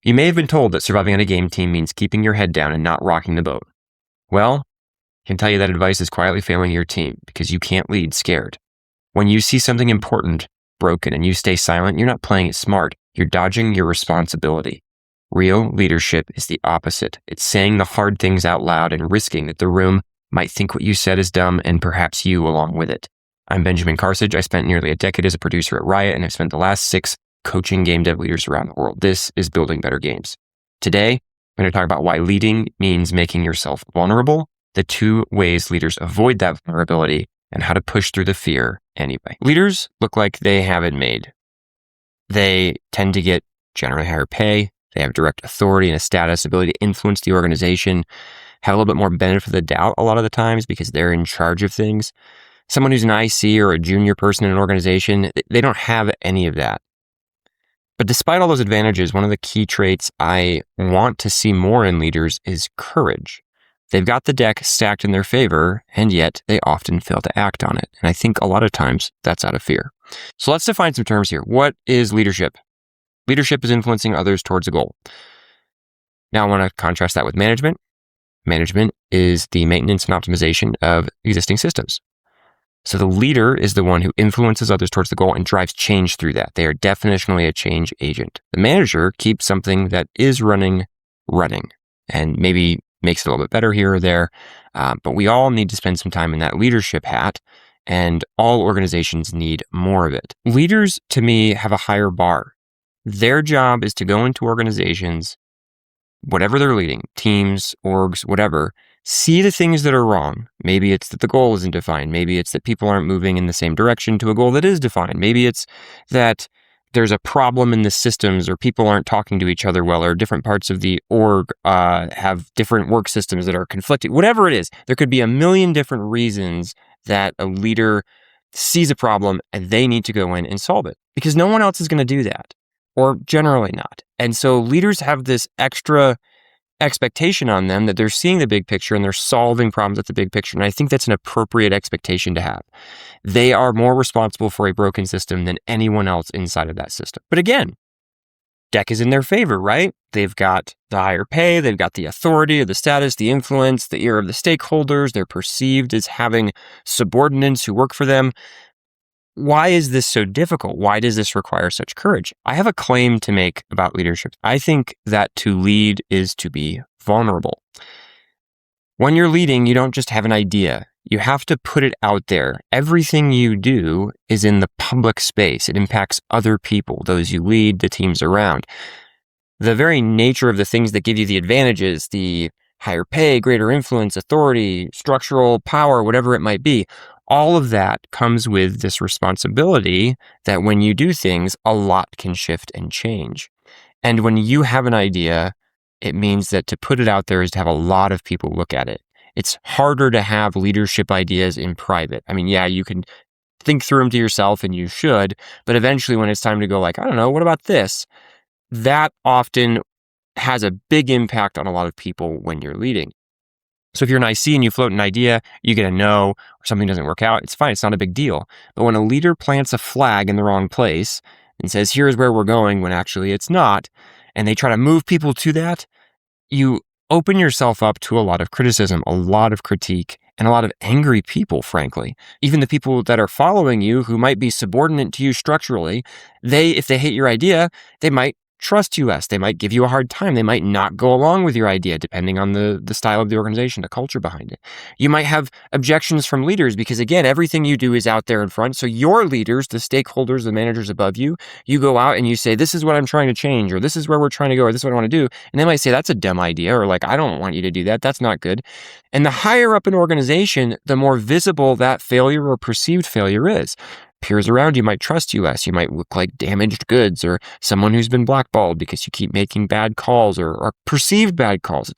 You may have been told that surviving on a game team means keeping your head down and not rocking the boat. Well, I can tell you that advice is quietly failing your team because you can't lead scared. When you see something important broken and you stay silent, you're not playing it smart. You're dodging your responsibility. Real leadership is the opposite. It's saying the hard things out loud and risking that the room might think what you said is dumb and perhaps you along with it. I'm Benjamin Carcich. I spent nearly a decade as a producer at Riot, and I've spent the last 6 coaching game dev leaders around the world. This is Building Better Games. Today, I'm going to talk about why leading means making yourself vulnerable, the 2 ways leaders avoid that vulnerability, and how to push through the fear anyway. Leaders look like they have it made. They tend to get generally higher pay. They have direct authority and a status, ability to influence the organization, have a little bit more benefit of the doubt a lot of the times because they're in charge of things. Someone who's an IC or a junior person in an organization, they don't have any of that. But despite all those advantages, one of the key traits I want to see more in leaders is courage. They've got the deck stacked in their favor, and yet they often fail to act on it. And I think a lot of times that's out of fear. So let's define some terms here. What is leadership? Leadership is influencing others towards a goal. Now I want to contrast that with management. Management is the maintenance and optimization of existing systems. So the leader is the one who influences others towards the goal and drives change through that. They are definitionally a change agent. The manager keeps something that is running, and maybe makes it a little bit better here or there. But we all need to spend some time in that leadership hat, and all organizations need more of it. Leaders, to me, have a higher bar. Their job is to go into organizations, whatever they're leading, teams, orgs, whatever, see the things that are wrong. Maybe it's that the goal isn't defined. Maybe it's that people aren't moving in the same direction to a goal that is defined. Maybe it's that there's a problem in the systems or people aren't talking to each other well, or different parts of the org have different work systems that are conflicting. Whatever it is, there could be a million different reasons that a leader sees a problem and they need to go in and solve it because no one else is going to do that, or generally not. And so leaders have this extra expectation on them that they're seeing the big picture and they're solving problems at the big picture. And I think that's an appropriate expectation to have. They are more responsible for a broken system than anyone else inside of that system. But again, deck is in their favor, right? They've got the higher pay, they've got the authority, the status, the influence, the ear of the stakeholders. They're perceived as having subordinates who work for them. Why is this so difficult? Why does this require such courage? I have a claim to make about leadership. I think that to lead is to be vulnerable. When you're leading, you don't just have an idea. You have to put it out there. Everything you do is in the public space. It impacts other people, those you lead, the teams around. The very nature of the things that give you the advantages, the higher pay, greater influence, authority, structural power, whatever it might be, all of that comes with this responsibility that when you do things, a lot can shift and change. And when you have an idea, it means that to put it out there is to have a lot of people look at it. It's harder to have leadership ideas in private. I mean, yeah, you can think through them to yourself and you should, but eventually when it's time to go like, I don't know, what about this? That often has a big impact on a lot of people when you're leading. So if you're an IC and you float an idea, you get a no, or something doesn't work out, it's fine, it's not a big deal. But when a leader plants a flag in the wrong place and says, here's where we're going, when actually it's not, and they try to move people to that, you open yourself up to a lot of criticism, a lot of critique, and a lot of angry people, frankly. Even the people that are following you who might be subordinate to you structurally, if they hate your idea, they might trust you less. They might give you a hard time. They might not go along with your idea, depending on the style of the organization, the culture behind it. You might have objections from leaders because, again, everything you do is out there in front. So your leaders, the stakeholders, the managers above you, you go out and you say, this is what I'm trying to change, or this is where we're trying to go, or this is what I want to do. And they might say, that's a dumb idea, or like, I don't want you to do that. That's not good. And the higher up an organization, the more visible that failure or perceived failure is. Peers around you might trust you less. You might look like damaged goods or someone who's been blackballed because you keep making bad calls or perceived bad calls.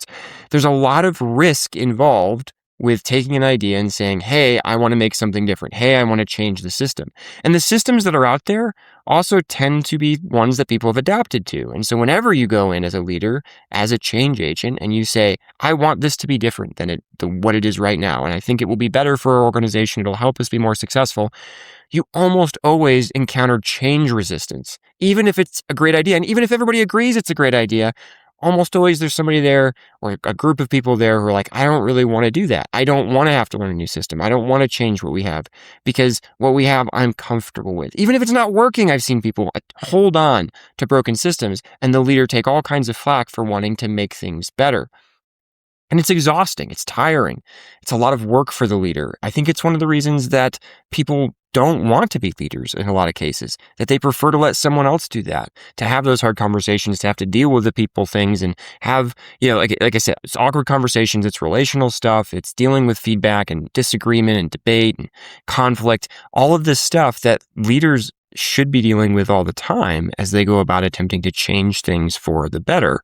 There's a lot of risk involved with taking an idea and saying, hey, I want to make something different. Hey, I want to change the system. And the systems that are out there also tend to be ones that people have adapted to. And so whenever you go in as a leader, as a change agent, and you say, I want this to be different than what it is right now, and I think it will be better for our organization, it'll help us be more successful, you almost always encounter change resistance, even if it's a great idea. And even if everybody agrees it's a great idea, almost always there's somebody there or a group of people there who are like, I don't really want to do that. I don't want to have to learn a new system. I don't want to change what we have because what we have, I'm comfortable with. Even if it's not working, I've seen people hold on to broken systems and the leader take all kinds of flack for wanting to make things better. And it's exhausting. It's tiring. It's a lot of work for the leader. I think it's one of the reasons that people don't want to be leaders in a lot of cases, that they prefer to let someone else do that, to have those hard conversations, to have to deal with the people things and have, like I said, it's awkward conversations, it's relational stuff, it's dealing with feedback and disagreement and debate and conflict, all of this stuff that leaders should be dealing with all the time as they go about attempting to change things for the better,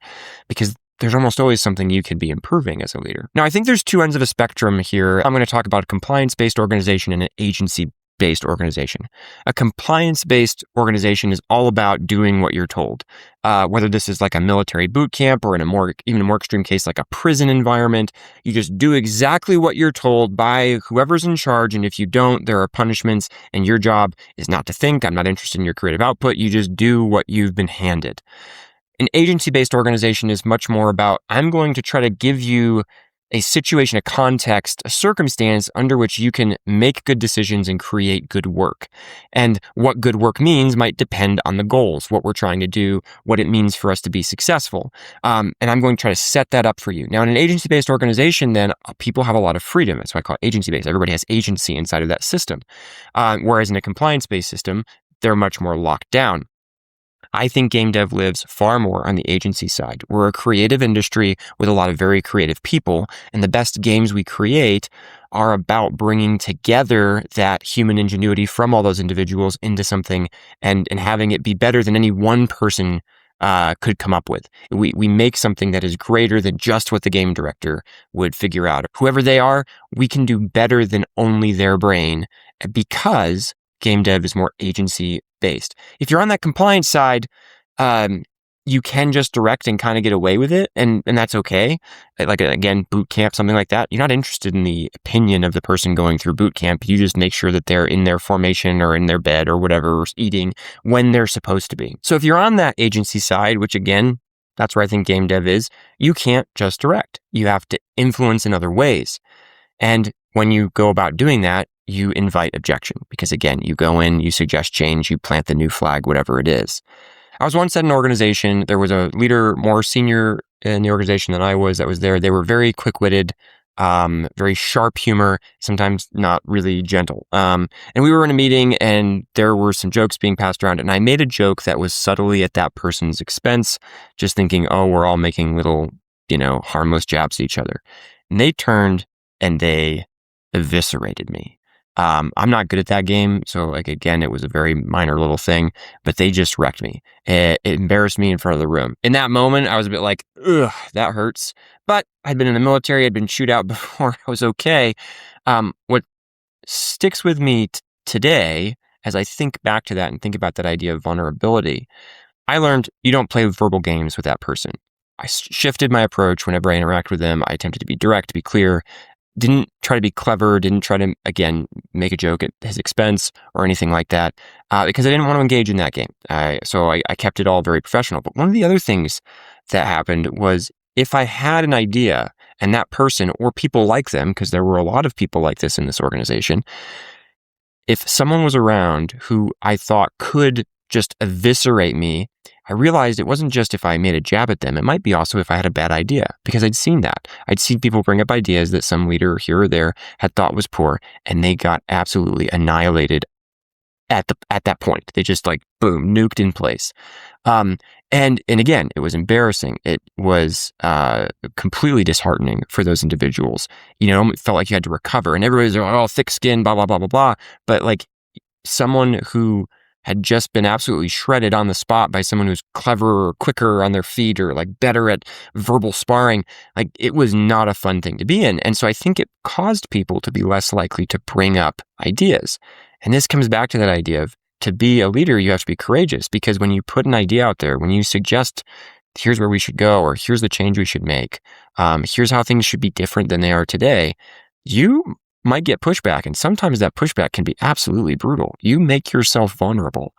because there's almost always something you could be improving as a leader. Now, I think there's two ends of a spectrum here. I'm going to talk about a compliance-based organization and an agency-based organization. A compliance-based organization is all about doing what you're told, whether this is like a military boot camp or in even a more extreme case, like a prison environment. You just do exactly what you're told by whoever's in charge. And if you don't, there are punishments, and your job is not to think, I'm not interested in your creative output. You just do what you've been handed. An agency-based organization is much more about, I'm going to try to give you a situation, a context, a circumstance under which you can make good decisions and create good work. And what good work means might depend on the goals, what we're trying to do, what it means for us to be successful. And I'm going to try to set that up for you. Now, in an agency-based organization, then people have a lot of freedom. That's why I call it agency-based. Everybody has agency inside of that system. Whereas in a compliance-based system, they're much more locked down. I think game dev lives far more on the agency side. We're a creative industry with a lot of very creative people, and the best games we create are about bringing together that human ingenuity from all those individuals into something and having it be better than any one person could come up with. We make something that is greater than just what the game director would figure out. Whoever they are, we can do better than only their brain because game dev is more agency-based. If you're on that compliance side, you can just direct and kind of get away with it, and that's okay. Like, again, boot camp, something like that. You're not interested in the opinion of the person going through boot camp. You just make sure that they're in their formation or in their bed or whatever, eating when they're supposed to be. So if you're on that agency side, which again, that's where I think game dev is, you can't just direct. You have to influence in other ways. And when you go about doing that, you invite objection because, again, you go in, you suggest change, you plant the new flag, whatever it is. I was once at an organization. There was a leader more senior in the organization than I was that was there. They were very quick-witted, very sharp humor, sometimes not really gentle. And we were in a meeting and there were some jokes being passed around. And I made a joke that was subtly at that person's expense, just thinking, oh, we're all making little, harmless jabs at each other. And they turned and they eviscerated me. I'm not good at that game. So again, it was a very minor little thing, but they just wrecked me. It embarrassed me in front of the room. In that moment, I was a bit like, ugh, that hurts. But I'd been in the military. I'd been chewed out before. I was okay. What sticks with me today, as I think back to that and think about that idea of vulnerability, I learned you don't play verbal games with that person. I shifted my approach whenever I interact with them. I attempted to be direct, to be clear. Didn't try to be clever, didn't try to, again, make a joke at his expense or anything like that, because I didn't want to engage in that game. So I kept it all very professional. But one of the other things that happened was if I had an idea and that person or people like them, because there were a lot of people like this in this organization, if someone was around who I thought could just eviscerate me, I realized it wasn't just if I made a jab at them. It might be also if I had a bad idea, because I'd seen that. I'd seen people bring up ideas that some leader here or there had thought was poor, and they got absolutely annihilated at that point. They just boom, nuked in place. And again, it was embarrassing. It was completely disheartening for those individuals. It felt like you had to recover, and everybody's all thick-skinned, blah, blah, blah, blah, blah. But someone who had just been absolutely shredded on the spot by someone who's cleverer or quicker on their feet or like better at verbal sparring. Like, it was not a fun thing to be in. And so I think it caused people to be less likely to bring up ideas. And this comes back to that idea of, to be a leader, you have to be courageous, because when you put an idea out there, when you suggest, here's where we should go, or here's the change we should make, here's how things should be different than they are today, you might get pushback. And sometimes that pushback can be absolutely brutal. You make yourself vulnerable.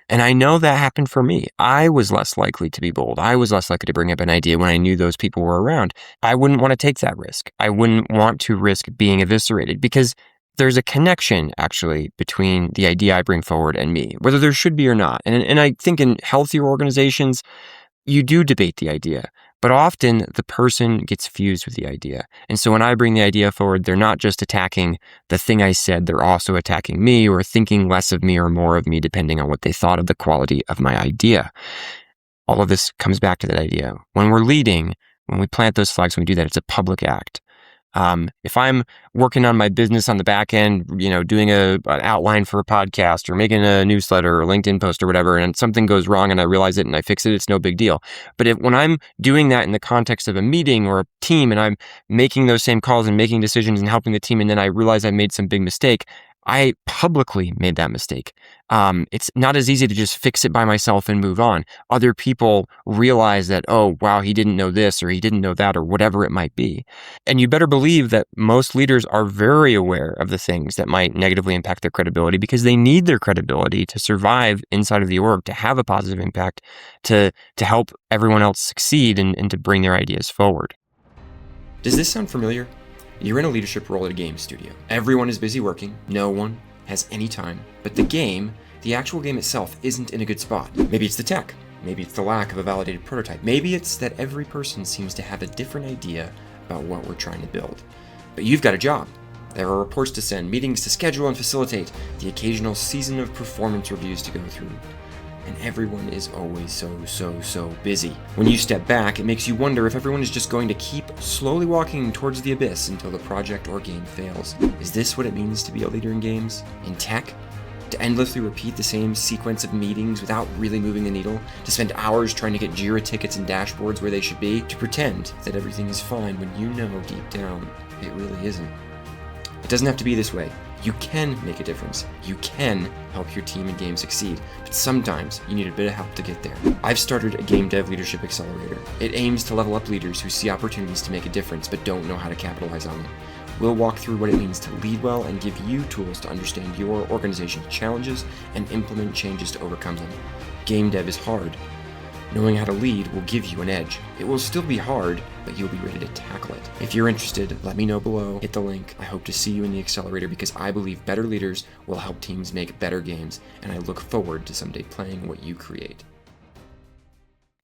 And I know that happened for me. I was less likely to be bold. I was less likely to bring up an idea when I knew those people were around. I wouldn't want to take that risk. I wouldn't want to risk being eviscerated, because there's a connection actually between the idea I bring forward and me, whether there should be or not. And I think in healthier organizations, you do debate the idea, but often the person gets fused with the idea. And so when I bring the idea forward, they're not just attacking the thing I said, they're also attacking me, or thinking less of me or more of me, depending on what they thought of the quality of my idea. All of this comes back to that idea. When we're leading, when we plant those flags, when we do that, it's a public act. If I'm working on my business on the back end, doing an outline for a podcast or making a newsletter or LinkedIn post or whatever, and something goes wrong and I realize it and I fix it, it's no big deal. But when I'm doing that in the context of a meeting or a team, and I'm making those same calls and making decisions and helping the team, and then I realize I made some big mistake, I publicly made that mistake. It's not as easy to just fix it by myself and move on. Other people realize that, oh, wow, he didn't know this or he didn't know that or whatever it might be. And you better believe that most leaders are very aware of the things that might negatively impact their credibility, because they need their credibility to survive inside of the org, to have a positive impact, to help everyone else succeed and to bring their ideas forward. Does this sound familiar? You're in a leadership role at a game studio. Everyone is busy working. No one has any time. But the actual game itself, isn't in a good spot. Maybe it's the tech. Maybe it's the lack of a validated prototype. Maybe it's that every person seems to have a different idea about what we're trying to build. But you've got a job. There are reports to send, meetings to schedule and facilitate, the occasional season of performance reviews to go through. And everyone is always so busy. When you step back, it makes you wonder if everyone is just going to keep slowly walking towards the abyss until the project or game fails. Is this what it means to be a leader in games? In tech? To endlessly repeat the same sequence of meetings without really moving the needle? To spend hours trying to get Jira tickets and dashboards where they should be? To pretend that everything is fine when you know deep down it really isn't? It doesn't have to be this way. You can make a difference. You can help your team and game succeed, but sometimes you need a bit of help to get there. I've started a game dev leadership accelerator. It aims to level up leaders who see opportunities to make a difference but don't know how to capitalize on them. We'll walk through what it means to lead well and give you tools to understand your organization's challenges and implement changes to overcome them. Game dev is hard. Knowing how to lead will give you an edge. It will still be hard, but you'll be ready to tackle it. If you're interested, let me know below. Hit the link. I hope to see you in the accelerator, because I believe better leaders will help teams make better games, and I look forward to someday playing what you create.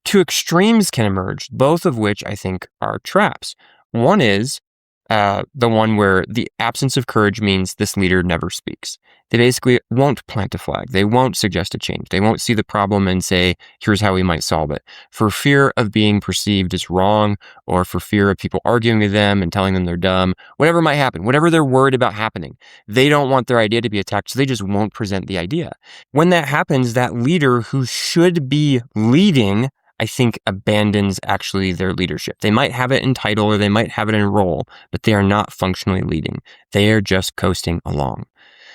Two extremes can emerge, both of which I think are traps. One is the one where the absence of courage means this leader never speaks. They basically won't plant a flag. They won't suggest a change. They won't see the problem and say, here's how we might solve it. For fear of being perceived as wrong, or for fear of people arguing with them and telling them they're dumb, whatever might happen, whatever they're worried about happening, they don't want their idea to be attacked, so they just won't present the idea. When that happens, that leader who should be leading, I think, abandons actually their leadership. They might have it in title or they might have it in role, but they are not functionally leading. They are just coasting along.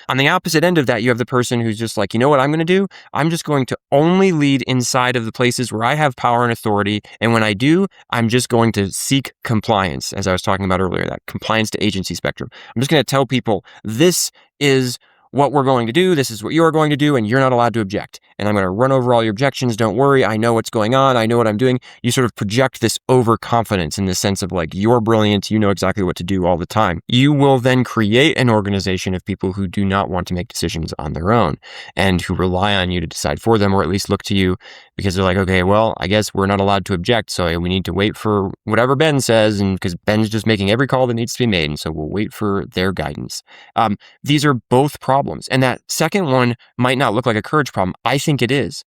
On the opposite end of that, you have the person who's just like, you know what I'm going to do? I'm just going to only lead inside of the places where I have power and authority. And when I do, I'm just going to seek compliance, as I was talking about earlier, that compliance to agency spectrum. I'm just going to tell people, this is what we're going to do, this is what you're going to do, and you're not allowed to object. And I'm going to run over all your objections. Don't worry. I know what's going on. I know what I'm doing. You sort of project this overconfidence in the sense of like, you're brilliant. You know exactly what to do all the time. You will then create an organization of people who do not want to make decisions on their own and who rely on you to decide for them, or at least look to you because they're like, okay, well, I guess we're not allowed to object. So we need to wait for whatever Ben says. And because Ben's just making every call that needs to be made. And so we'll wait for their guidance. These are both problems. And that second one might not look like a courage problem. I think it is.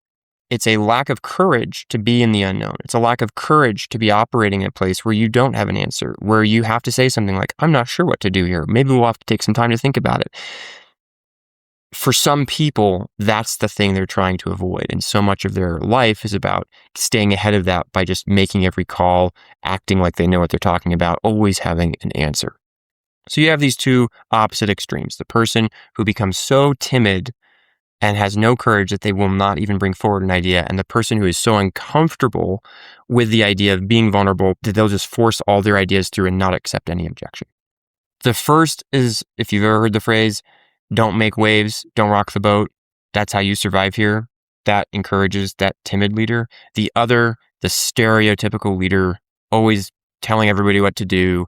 It's a lack of courage to be in the unknown. It's a lack of courage to be operating in a place where you don't have an answer, where you have to say something like, I'm not sure what to do here. Maybe we'll have to take some time to think about it. for some people, that's the thing they're trying to avoid. And so much of their life is about staying ahead of that by just making every call, acting like they know what they're talking about, always having an answer. So you have these two opposite extremes. The person who becomes so timid and has no courage that they will not even bring forward an idea, and the person who is so uncomfortable with the idea of being vulnerable that they'll just force all their ideas through and not accept any objection. The first is, if you've ever heard the phrase, don't make waves, don't rock the boat. That's how you survive here. That encourages that timid leader. The other, the stereotypical leader, always telling everybody what to do,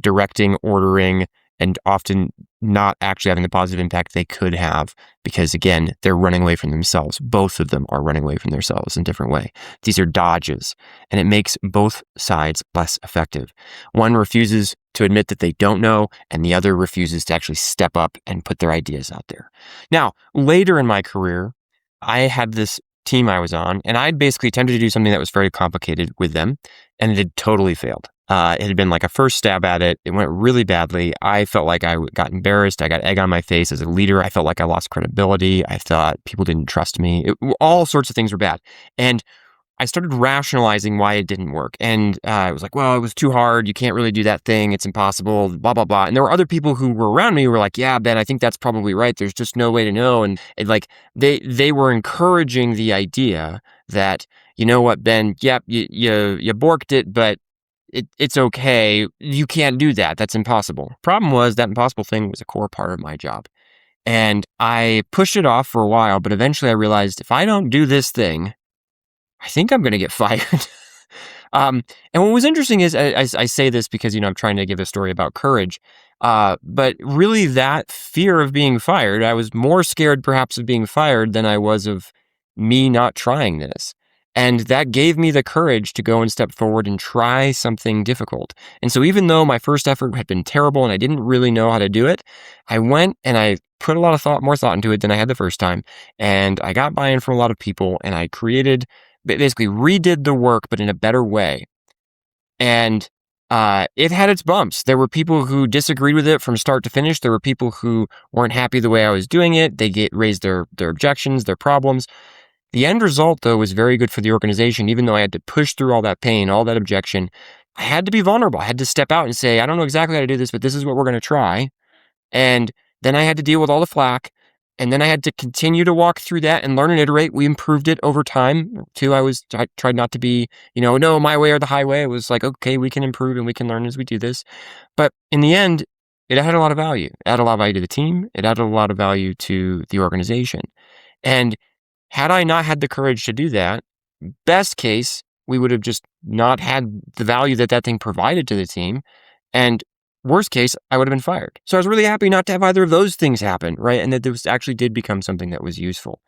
directing, ordering, and often not actually having the positive impact they could have because, again, they're running away from themselves. Both of them are running away from themselves in a different way. These are dodges, and it makes both sides less effective. One refuses to admit that they don't know, and the other refuses to actually step up and put their ideas out there. Now, later in my career, I had this team I was on, and I'd basically attempted to do something that was very complicated with them, and it had totally failed. It had been like a first stab at it. It went really badly. I felt like I got embarrassed. I got egg on my face as a leader. I felt like I lost credibility. I thought people didn't trust me. All sorts of things were bad. And I started rationalizing why it didn't work. And I was like, well, it was too hard. You can't really do that thing. It's impossible, blah, blah, blah. And there were other people who were around me who were like, yeah, Ben, I think that's probably right. There's just no way to know. And they were encouraging the idea that, you know what, Ben, yep, you borked it, but it's okay. You can't do that. That's impossible. Problem was that impossible thing was a core part of my job. And I pushed it off for a while, but eventually I realized if I don't do this thing, I think I'm going to get fired. And what was interesting is, I say this because, I'm trying to give a story about courage. But really that fear of being fired, I was more scared perhaps of being fired than I was of me not trying this. And that gave me the courage to go and step forward and try something difficult. And so even though my first effort had been terrible and I didn't really know how to do it, I went and I put a lot of more thought into it than I had the first time. And I got buy-in from a lot of people, and I basically redid the work, but in a better way. And it had its bumps. There were people who disagreed with it from start to finish. There were people who weren't happy the way I was doing it. They raised their objections, their problems. The end result, though, was very good for the organization. Even though I had to push through all that pain, all that objection, I had to be vulnerable. I had to step out and say, I don't know exactly how to do this, but this is what we're going to try. And then I had to deal with all the flack. And then I had to continue to walk through that and learn and iterate. We improved it over time too. I tried not to be, no, my way or the highway. It was like, okay, we can improve and we can learn as we do this. But in the end, it had a lot of value. It added a lot of value to the team. It added a lot of value to the organization. And had I not had the courage to do that, best case, we would have just not had the value that thing provided to the team. And worst case, I would have been fired. So I was really happy not to have either of those things happen, right? And that this actually did become something that was useful.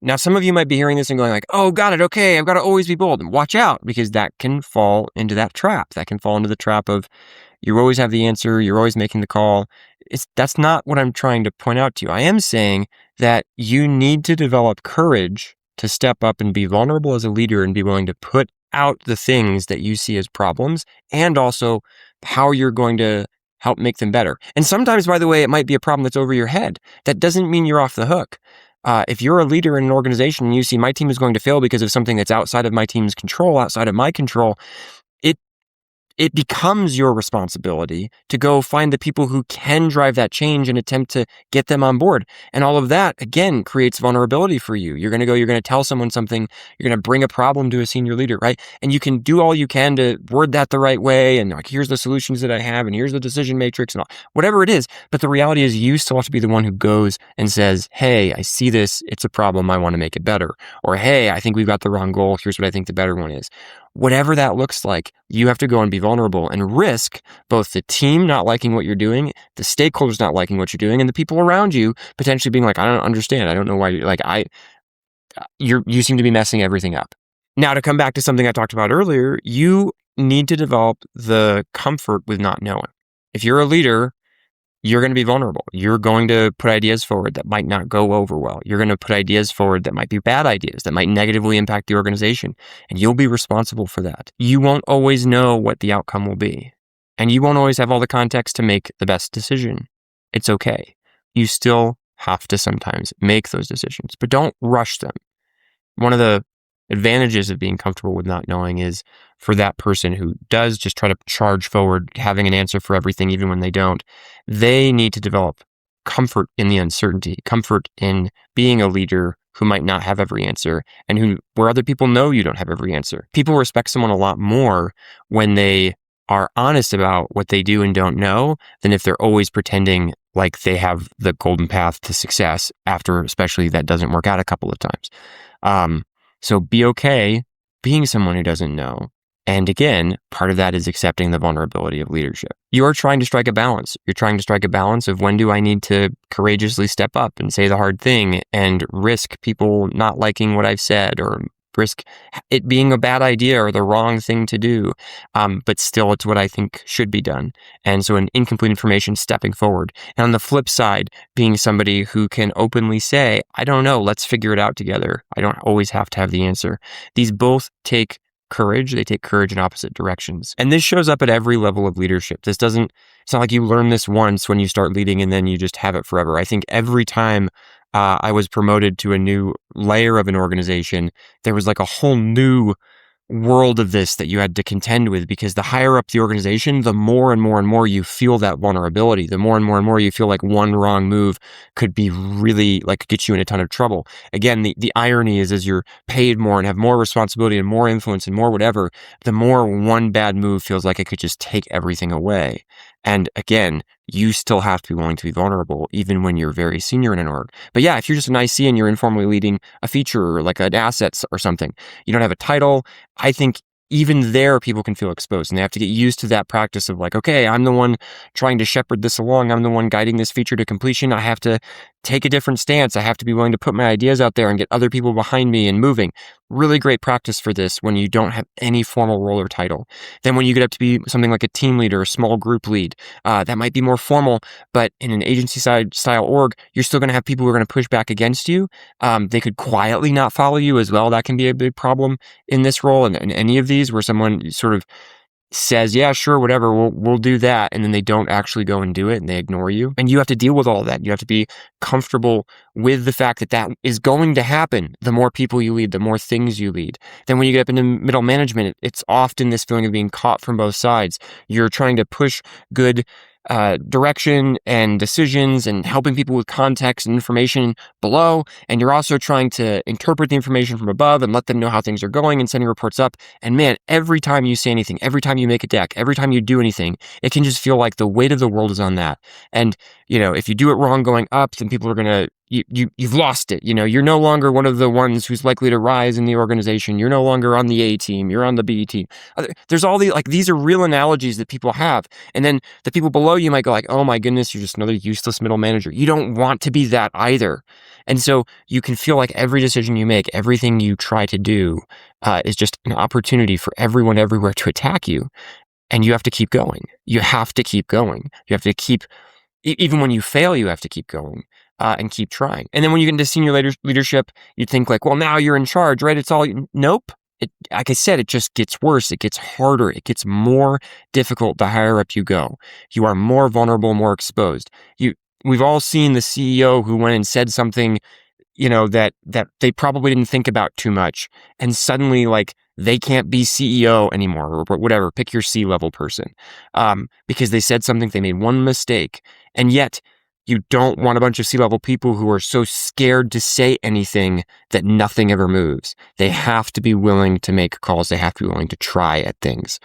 Now, some of you might be hearing this and going like, oh, got it. Okay, I've got to always be bold. And watch out, because that can fall into that trap. That can fall into the trap of you always have the answer. You're always making the call. That's not what I'm trying to point out to you. I am saying that you need to develop courage to step up and be vulnerable as a leader and be willing to put out the things that you see as problems, and also how you're going to help make them better. And sometimes, by the way, it might be a problem that's over your head. That doesn't mean you're off the hook. If you're a leader in an organization and you see my team is going to fail because of something that's outside of my team's control, outside of my control, it becomes your responsibility to go find the people who can drive that change and attempt to get them on board. And all of that, again, creates vulnerability for you. You're going to tell someone something, you're going to bring a problem to a senior leader, right? And you can do all you can to word that the right way. And like, here's the solutions that I have, and here's the decision matrix and all, whatever it is. But the reality is you still have to be the one who goes and says, hey, I see this. It's a problem. I want to make it better. Or, hey, I think we've got the wrong goal. Here's what I think the better one is. Whatever that looks like, you have to go and be vulnerable and risk both the team not liking what you're doing, the stakeholders not liking what you're doing, and the people around you potentially being like, I don't understand. I don't know why you're like, you seem to be messing everything up. Now, to come back to something I talked about earlier, you need to develop the comfort with not knowing. If you're a leader, you're going to be vulnerable. You're going to put ideas forward that might not go over well. You're going to put ideas forward that might be bad ideas, that might negatively impact the organization, and you'll be responsible for that. You won't always know what the outcome will be, and you won't always have all the context to make the best decision. It's okay. You still have to sometimes make those decisions, but don't rush them. One of the advantages of being comfortable with not knowing is for that person who does just try to charge forward, having an answer for everything, even when they don't, they need to develop comfort in the uncertainty, comfort in being a leader who might not have every answer and where other people know you don't have every answer. People respect someone a lot more when they are honest about what they do and don't know than if they're always pretending like they have the golden path to success after, especially that doesn't work out a couple of times. So be okay being someone who doesn't know. And again, part of that is accepting the vulnerability of leadership. You are trying to strike a balance. You're trying to strike a balance of when do I need to courageously step up and say the hard thing and risk people not liking what I've said or risk it being a bad idea or the wrong thing to do. But still, it's what I think should be done. And so in incomplete information, stepping forward. And on the flip side, being somebody who can openly say, I don't know, let's figure it out together. I don't always have to have the answer. These both take courage. They take courage in opposite directions. And this shows up at every level of leadership. It's not like you learn this once when you start leading and then you just have it forever. I think every time I was promoted to a new layer of an organization, there was like a whole new world of this that you had to contend with, because the higher up the organization, the more and more and more you feel that vulnerability, the more and more you feel like one wrong move could be really like get you in a ton of trouble. Again, the irony is as you're paid more and have more responsibility and more influence and more whatever, the more one bad move feels like it could just take everything away. And again, you still have to be willing to be vulnerable, even when you're very senior in an org. But yeah, if you're just an IC and you're informally leading a feature or like an assets or something, you don't have a title, I think even there people can feel exposed and they have to get used to that practice of like, okay, I'm the one trying to shepherd this along. I'm the one guiding this feature to completion. I have to take a different stance. I have to be willing to put my ideas out there and get other people behind me and moving. Really great practice for this when you don't have any formal role or title. Then when you get up to be something like a team leader, a small group lead, that might be more formal, but in an agency side style org, you're still going to have people who are going to push back against you. They could quietly not follow you as well. That can be a big problem in this role and any of these where someone sort of says, yeah, sure, whatever, we'll do that. And then they don't actually go and do it and they ignore you. And you have to deal with all of that. You have to be comfortable with the fact that that is going to happen. The more people you lead, the more things you lead. Then when you get up into middle management, it's often this feeling of being caught from both sides. You're trying to push good direction and decisions and helping people with context and information below. And you're also trying to interpret the information from above and let them know how things are going and sending reports up. And man, every time you say anything, every time you make a deck, every time you do anything, it can just feel like the weight of the world is on that. And, if you do it wrong going up, then people are going to, you've lost it. You're no longer one of the ones who's likely to rise in the organization. You're no longer on the A team. You're on the B team. There's all these are real analogies that people have. And then the people below you might go like, oh my goodness, you're just another useless middle manager. You don't want to be that either. And so you can feel like every decision you make, everything you try to do is just an opportunity for everyone everywhere to attack you. And you have to keep going. You have to keep going. You have to keep, even when you fail, you have to keep going. And keep trying. And then when you get into senior leadership, you think like, well, now you're in charge, right? It's all, nope. Like I said, it just gets worse. It gets harder. It gets more difficult the higher up you go. You are more vulnerable, more exposed. We've all seen the CEO who went and said something, that they probably didn't think about too much. And suddenly like they can't be CEO anymore or whatever, pick your C-level person. Because they said something, they made one mistake. And yet, you don't want a bunch of C-level people who are so scared to say anything that nothing ever moves. They have to be willing to make calls. They have to be willing to try at things.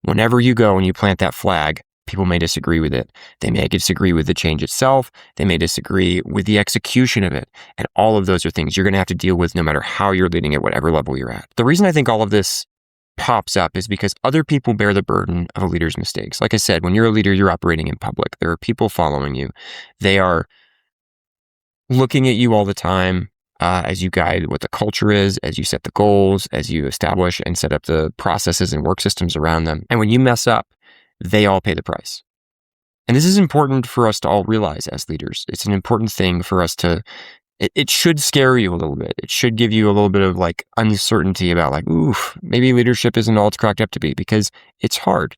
Whenever you go and you plant that flag, people may disagree with it. They may disagree with the change itself. They may disagree with the execution of it. And all of those are things you're going to have to deal with no matter how you're leading at whatever level you're at. The reason I think all of this pops up is because other people bear the burden of a leader's mistakes. Like I said, when you're a leader, you're operating in public. There are people following you. They are looking at you all the time as you guide what the culture is, as you set the goals, as you establish and set up the processes and work systems around them. And when you mess up, they all pay the price. And this is important for us to all realize as leaders. It's an important thing for us to it should scare you a little bit. It should give you a little bit of like uncertainty about like, oof, maybe leadership isn't all it's cracked up to be, because it's hard.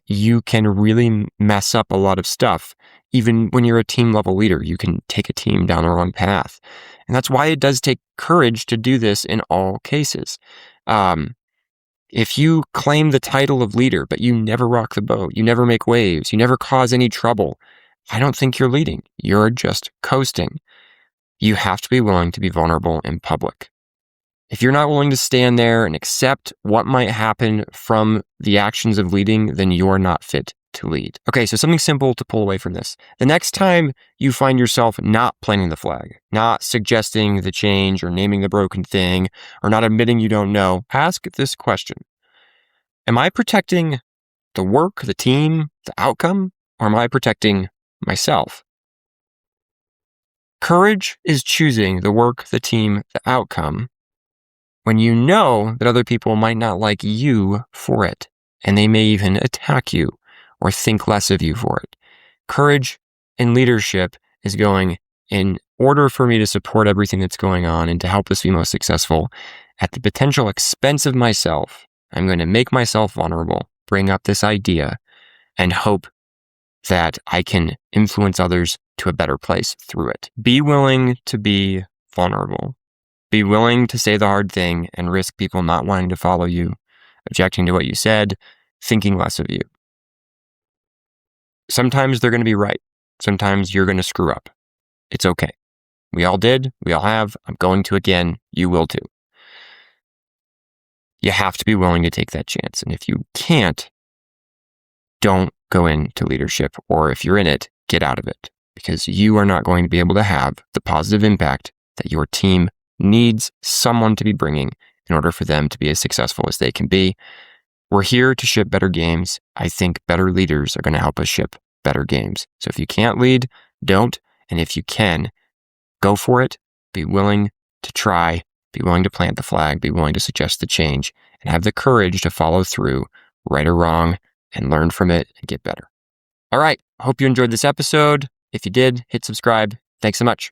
you can really mess up a lot of stuff. Even when you're a team level leader, you can take a team down the wrong path. And that's why it does take courage to do this in all cases. If you claim the title of leader, but you never rock the boat, you never make waves, you never cause any trouble, I don't think you're leading. You're just coasting. You have to be willing to be vulnerable in public. If you're not willing to stand there and accept what might happen from the actions of leading, then you're not fit to lead. Okay, so something simple to pull away from this. The next time you find yourself not planting the flag, not suggesting the change or naming the broken thing, or not admitting you don't know, ask this question. Am I protecting the work, the team, the outcome, or am I protecting myself? Courage is choosing the work, the team, the outcome when you know that other people might not like you for it, and they may even attack you or think less of you for it. Courage in leadership is going, in order for me to support everything that's going on and to help us be most successful, at the potential expense of myself, I'm going to make myself vulnerable, bring up this idea, and hope that I can influence others to a better place through it. Be willing to be vulnerable. Be willing to say the hard thing and risk people not wanting to follow you, objecting to what you said, thinking less of you. Sometimes they're going to be right. Sometimes you're going to screw up. It's okay. We all did. We all have. I'm going to again. You will too. You have to be willing to take that chance. And if you can't, don't go into leadership, or if you're in it, get out of it, because you are not going to be able to have the positive impact that your team needs someone to be bringing in order for them to be as successful as they can be. We're here to ship better games. I think better leaders are going to help us ship better games. So if you can't lead, don't. And if you can, go for it. Be willing to try. Be willing to plant the flag. Be willing to suggest the change, and have the courage to follow through, right or wrong, and learn from it and get better. All right. Hope you enjoyed this episode. If you did, hit subscribe. Thanks so much.